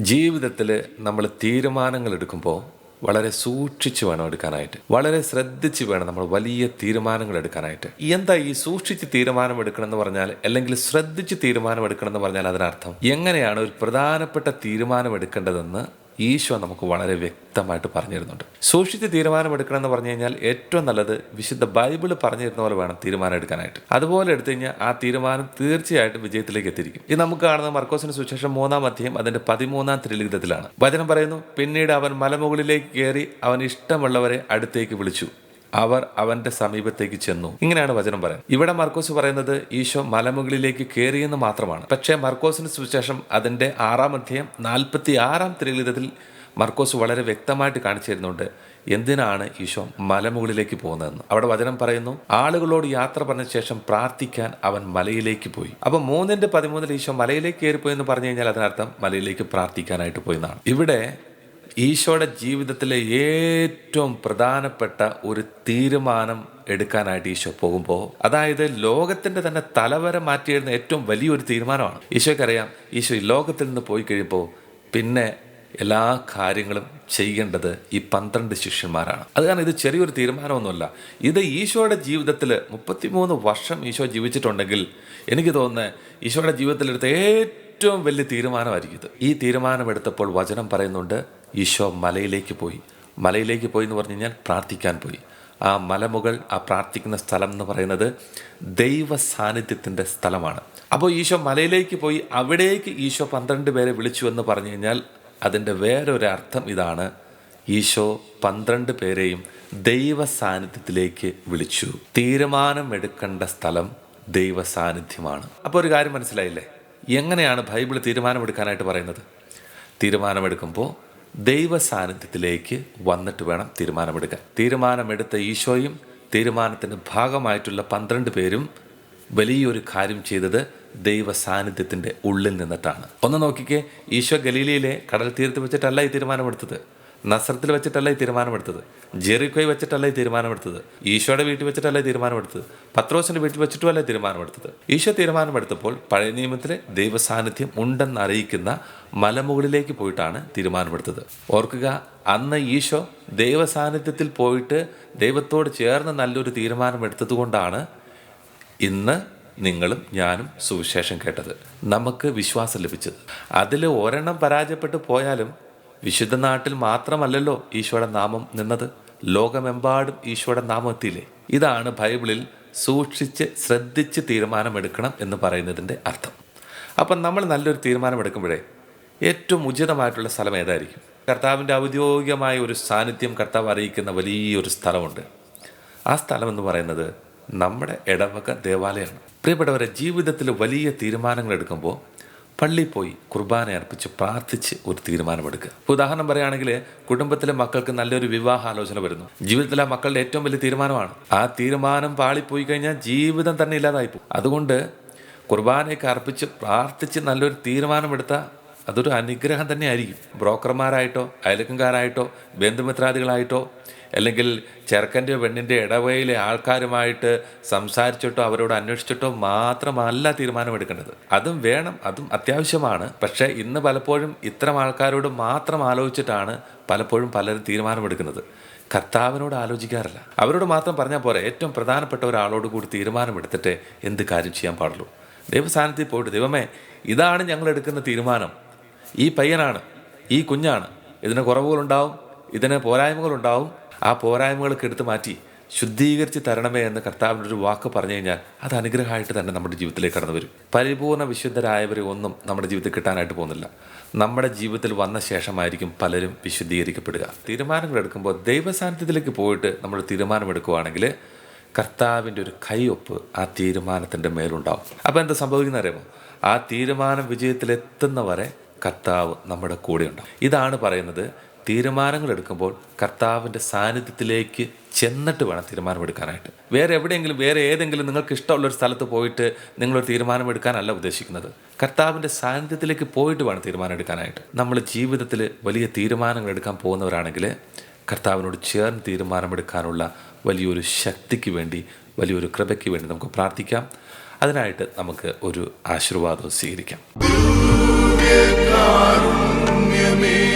ജീവിതത്തിൽ നമ്മൾ തീരുമാനങ്ങൾ എടുക്കുമ്പോൾ വളരെ സൂക്ഷിച്ച് വേണം എടുക്കാനായിട്ട്, വളരെ ശ്രദ്ധിച്ച് വേണം നമ്മൾ വലിയ തീരുമാനങ്ങൾ എടുക്കാനായിട്ട്. എന്താ ഈ സൂക്ഷിച്ച് തീരുമാനം എടുക്കണം എന്ന് പറഞ്ഞാൽ, അല്ലെങ്കിൽ ശ്രദ്ധിച്ച് തീരുമാനം എടുക്കണം എന്ന് പറഞ്ഞാൽ അതിനർത്ഥം എങ്ങനെയാണ് ഒരു പ്രധാനപ്പെട്ട തീരുമാനം എടുക്കേണ്ടതെന്ന് ഈശോ നമുക്ക് വളരെ വ്യക്തമായിട്ട് പറഞ്ഞു തരുന്നുണ്ട്. സൂക്ഷിച്ച് തീരുമാനം എടുക്കണം എന്ന് പറഞ്ഞു കഴിഞ്ഞാൽ ഏറ്റവും നല്ലത് വിശുദ്ധ ബൈബിള് പറഞ്ഞു തരുന്ന പോലെ വേണം തീരുമാനം എടുക്കാനായിട്ട്. അതുപോലെ എടുത്തു കഴിഞ്ഞാൽ ആ തീരുമാനം തീർച്ചയായിട്ടും വിജയത്തിലേക്ക് എത്തിയിരിക്കും. ഇത് നമുക്ക് കാണുന്നത് മർക്കോസിന് സുവിശേഷം 3-ാം അധ്യായം അതിന്റെ 13-ാം തിരുലിഖിതത്തിലാണ്. വചനം പറയുന്നു, പിന്നീട് അവൻ മലമുകളിലേക്ക് കയറി അവൻ ഇഷ്ടമുള്ളവരെ അടുത്തേക്ക് വിളിച്ചു, അവർ അവന്റെ സമീപത്തേക്ക് ചെന്നു. ഇങ്ങനെയാണ് വചനം പറയുന്നത്. ഇവിടെ മർക്കോസ് പറയുന്നത് ഈശോ മലമുകളിലേക്ക് കയറിയെന്ന് മാത്രമാണ്. പക്ഷേ മർക്കോസിന് സുവിശേഷം അതിന്റെ 6-ാം അധ്യായം 46-ാം തിരുലിഖിതത്തിൽ മർക്കോസ് വളരെ വ്യക്തമായിട്ട് കാണിച്ചു തരുന്നുണ്ട് എന്തിനാണ് ഈശോ മലമുകളിലേക്ക് പോകുന്നതെന്ന്. അവിടെ വചനം പറയുന്നു, ആളുകളോട് യാത്ര പറഞ്ഞ ശേഷം പ്രാർത്ഥിക്കാൻ അവൻ മലയിലേക്ക് പോയി. അപ്പൊ 3:13 ഈശോ മലയിലേക്ക് കയറിപ്പോയി എന്ന് പറഞ്ഞു കഴിഞ്ഞാൽ അതിനർത്ഥം മലയിലേക്ക് പ്രാർത്ഥിക്കാനായിട്ട് പോയി എന്നാണ്. ഇവിടെ ഈശോയുടെ ജീവിതത്തിലെ ഏറ്റവും പ്രധാനപ്പെട്ട ഒരു തീരുമാനം എടുക്കാനായിട്ട് ഈശോ പോകുമ്പോൾ, അതായത് ലോകത്തിന്റെ തന്നെ തലവര മാറ്റിയിരുന്ന ഏറ്റവും വലിയൊരു തീരുമാനമാണ്. ഈശോയ്ക്കറിയാം ഈശോ ഈ ലോകത്തിൽ നിന്ന് പോയി കഴിയുമ്പോൾ പിന്നെ എല്ലാ കാര്യങ്ങളും ചെയ്യേണ്ടത് ഈ 12 ശിഷ്യന്മാരാണ്. അത് കാരണം ഇത് ചെറിയൊരു തീരുമാനമൊന്നുമല്ല. ഇത് ഈശോയുടെ ജീവിതത്തിൽ 33 വർഷം ഈശോ ജീവിച്ചിട്ടുണ്ടെങ്കിൽ എനിക്ക് തോന്നുന്നത് ഈശോയുടെ ജീവിതത്തിലെടുത്ത ഏറ്റവും വലിയ തീരുമാനമായിരിക്കും ഇത്. ഈ തീരുമാനമെടുത്തപ്പോൾ വചനം പറയുന്നുണ്ട് ഈശോ മലയിലേക്ക് പോയി. മലയിലേക്ക് പോയി എന്ന് പറഞ്ഞു കഴിഞ്ഞാൽ പ്രാർത്ഥിക്കാൻ പോയി. ആ മലമുകൾ, ആ പ്രാർത്ഥിക്കുന്ന സ്ഥലം എന്ന് പറയുന്നത് ദൈവ സാന്നിധ്യത്തിൻ്റെ സ്ഥലമാണ്. അപ്പോൾ ഈശോ മലയിലേക്ക് പോയി, അവിടേക്ക് ഈശോ 12 പേരെ വിളിച്ചു എന്ന് പറഞ്ഞു കഴിഞ്ഞാൽ അതിൻ്റെ വേറൊരു അർത്ഥം ഇതാണ്, ഈശോ 12 പേരെയും ദൈവ സാന്നിധ്യത്തിലേക്ക് വിളിച്ചു. തീരുമാനമെടുക്കേണ്ട സ്ഥലം ദൈവ സാന്നിധ്യമാണ്. അപ്പോൾ ഒരു കാര്യം മനസ്സിലായില്ലേ, എങ്ങനെയാണ് ബൈബിൾ തീരുമാനമെടുക്കാനായിട്ട് പറയുന്നത്? തീരുമാനമെടുക്കുമ്പോൾ ദൈവ സാന്നിധ്യത്തിലേക്ക് വന്നിട്ട് വേണം തീരുമാനമെടുക്കാൻ. തീരുമാനമെടുത്ത ഈശോയും തീരുമാനത്തിൻ്റെ ഭാഗമായിട്ടുള്ള 12 പേരും വലിയൊരു കാര്യം ചെയ്തത് ദൈവ സാന്നിധ്യത്തിൻ്റെ ഉള്ളിൽ നിന്നിട്ടാണ്. ഒന്ന് നോക്കിക്കേ, ഈശോ ഗലീലയിലെ കടൽ തീരത്ത് വെച്ചിട്ടല്ല ഈ തീരുമാനമെടുത്തത്, നസ്രത്തിൽ വെച്ചിട്ടല്ല ഈ തീരുമാനമെടുത്തത്, ജെറിക്കോയിൽ വെച്ചിട്ടല്ല ഈ തീരുമാനമെടുത്തത്, ഈശോയുടെ വീട്ടിൽ വെച്ചിട്ടല്ല ഈ തീരുമാനമെടുത്തത്, പത്രോസിന്റെ വീട്ടിൽ വെച്ചിട്ടുമല്ല തീരുമാനമെടുത്തത്. ഈശോ തീരുമാനമെടുത്തപ്പോൾ പഴയ നിയമത്തിലെ ദൈവ സാന്നിധ്യം ഉണ്ടെന്ന് അറിയിക്കുന്ന മലമുകളിലേക്ക് പോയിട്ടാണ് തീരുമാനമെടുത്തത്. ഓർക്കുക, അന്ന് ഈശോ ദൈവ സാന്നിധ്യത്തിൽ പോയിട്ട് ദൈവത്തോട് ചേർന്ന് നല്ലൊരു തീരുമാനമെടുത്തത് കൊണ്ടാണ് ഇന്ന് നിങ്ങളും ഞാനും സുവിശേഷം കേട്ടത്, നമുക്ക് വിശ്വാസം ലഭിച്ചത്. അതിൽ ഒരെണ്ണം പരാജയപ്പെട്ടു പോയാലും വിശുദ്ധ നാട്ടിൽ മാത്രമല്ലല്ലോ ഈശോയുടെ നാമം നിന്നത്, ലോകമെമ്പാടും ഈശോയുടെ നാമം എത്തിയില്ലേ. ഇതാണ് ബൈബിളിൽ സൂക്ഷിച്ച് ശ്രദ്ധിച്ച് തീരുമാനമെടുക്കണം എന്ന് പറയുന്നതിൻ്റെ അർത്ഥം. അപ്പം നമ്മൾ നല്ലൊരു തീരുമാനമെടുക്കുമ്പോഴേ ഏറ്റവും ഉചിതമായിട്ടുള്ള സ്ഥലം ഏതായിരിക്കും? കർത്താവിൻ്റെ ഔദ്യോഗികമായ ഒരു സാന്നിധ്യം കർത്താവ് അറിയിക്കുന്ന വലിയൊരു സ്ഥലമുണ്ട്. ആ സ്ഥലം എന്ന് പറയുന്നത് നമ്മുടെ ഇടവക ദേവാലയമാണ്. പ്രിയപ്പെട്ടവരെ, ജീവിതത്തിൽ വലിയ തീരുമാനങ്ങൾ എടുക്കുമ്പോൾ പള്ളിയിൽ പോയി കുർബാന അർപ്പിച്ച് പ്രാർത്ഥിച്ച് ഒരു തീരുമാനമെടുക്കുക. ഉദാഹരണം പറയുകയാണെങ്കിൽ, കുടുംബത്തിലെ മക്കൾക്ക് നല്ലൊരു വിവാഹാലോചന വരുന്നു. ജീവിതത്തിലെ മക്കളുടെ ഏറ്റവും വലിയ തീരുമാനമാണ്. ആ തീരുമാനം പാളിപ്പോയി കഴിഞ്ഞാൽ ജീവിതം തന്നെ ഇല്ലാതായിപ്പോകും. അതുകൊണ്ട് കുർബാനയൊക്കെ അർപ്പിച്ച് പ്രാർത്ഥിച്ച് നല്ലൊരു തീരുമാനമെടുത്താൽ അതൊരു അനുഗ്രഹം തന്നെ ആയിരിക്കും. ബ്രോക്കർമാരായിട്ടോ അയൽക്കാരായിട്ടോ ബന്ധുമിത്രാദികളായിട്ടോ അല്ലെങ്കിൽ ചെറുക്കൻ്റെയോ പെണ്ണിൻ്റെ ഇടവയിലെ ആൾക്കാരുമായിട്ട് സംസാരിച്ചിട്ടോ അവരോട് അന്വേഷിച്ചിട്ടോ മാത്രമല്ല തീരുമാനമെടുക്കേണ്ടത്. അതും വേണം, അതും അത്യാവശ്യമാണ്. പക്ഷേ ഇന്ന് പലപ്പോഴും ഇത്തരം ആൾക്കാരോട് മാത്രം ആലോചിച്ചിട്ടാണ് പലപ്പോഴും പലരും തീരുമാനമെടുക്കുന്നത്. കർത്താവിനോട് ആലോചിക്കാറില്ല. അവരോട് മാത്രം പറഞ്ഞാൽ പോരെ, ഏറ്റവും പ്രധാനപ്പെട്ട ഒരാളോട് കൂടി തീരുമാനമെടുത്തിട്ട് എന്ത് കാര്യം ചെയ്യാൻ പാടുള്ളൂ. ദൈവസ്ഥാനത്തിൽ പോയിട്ട്, ദൈവമേ, ഇതാണ് ഞങ്ങൾ എടുക്കുന്ന തീരുമാനം, ഈ പയ്യനാണ്, ഈ കുഞ്ഞാണ്, ഇതിന് കുറവുകളുണ്ടാവും, ഇതിന് പോരായ്മകളുണ്ടാവും, ആ പോരായ്മകളൊക്കെ എടുത്ത് മാറ്റി ശുദ്ധീകരിച്ച് തരണമേ എന്ന് കർത്താവിൻ്റെ ഒരു വാക്ക് പറഞ്ഞു കഴിഞ്ഞാൽ അത് അനുഗ്രഹമായിട്ട് തന്നെ നമ്മുടെ ജീവിതത്തിലേക്ക് കടന്നു വരും. പരിപൂർണ്ണ വിശുദ്ധരായവരെ ഒന്നും നമ്മുടെ ജീവിതത്തിൽ കിട്ടാനായിട്ട് പോകുന്നില്ല. നമ്മുടെ ജീവിതത്തിൽ വന്ന ശേഷമായിരിക്കും പലരും വിശുദ്ധീകരിക്കപ്പെടുക. തീരുമാനങ്ങൾ എടുക്കുമ്പോൾ ദൈവസാന്നിധ്യത്തിലേക്ക് പോയിട്ട് നമ്മൾ തീരുമാനമെടുക്കുകയാണെങ്കിൽ കർത്താവിൻ്റെ ഒരു കൈയൊപ്പ് ആ തീരുമാനത്തിൻ്റെ മേലുണ്ടാവും. അപ്പോൾ എന്താ സംഭവിക്കുന്ന അറിയാമോ? ആ തീരുമാനം വിജയത്തിലെത്തുന്നവരെ കർത്താവ് നമ്മുടെ കൂടെ ഉണ്ടാവും. ഇതാണ് പറയുന്നത്, തീരുമാനങ്ങൾ എടുക്കുമ്പോൾ കർത്താവിൻ്റെ സാന്നിധ്യത്തിലേക്ക് ചെന്നിട്ട് വേണം തീരുമാനമെടുക്കാനായിട്ട്. വേറെ എവിടെയെങ്കിലും, വേറെ ഏതെങ്കിലും നിങ്ങൾക്ക് ഇഷ്ടമുള്ളൊരു സ്ഥലത്ത് പോയിട്ട് നിങ്ങളൊരു തീരുമാനമെടുക്കാനല്ല ഉദ്ദേശിക്കുന്നത്. കർത്താവിൻ്റെ സാന്നിധ്യത്തിലേക്ക് പോയിട്ട് വേണം തീരുമാനം എടുക്കാനായിട്ട്. നമ്മൾ ജീവിതത്തിൽ വലിയ തീരുമാനങ്ങൾ എടുക്കാൻ പോകുന്നവരാണെങ്കിൽ കർത്താവിനോട് ചേർന്ന് തീരുമാനമെടുക്കാനുള്ള വലിയൊരു ശക്തിക്ക് വേണ്ടി, വലിയൊരു കൃപയ്ക്ക് വേണ്ടി നമുക്ക് പ്രാർത്ഥിക്കാം. അതിനായിട്ട് നമുക്ക് ഒരു ആശീർവാദം സ്വീകരിക്കാം. ദൈവമേ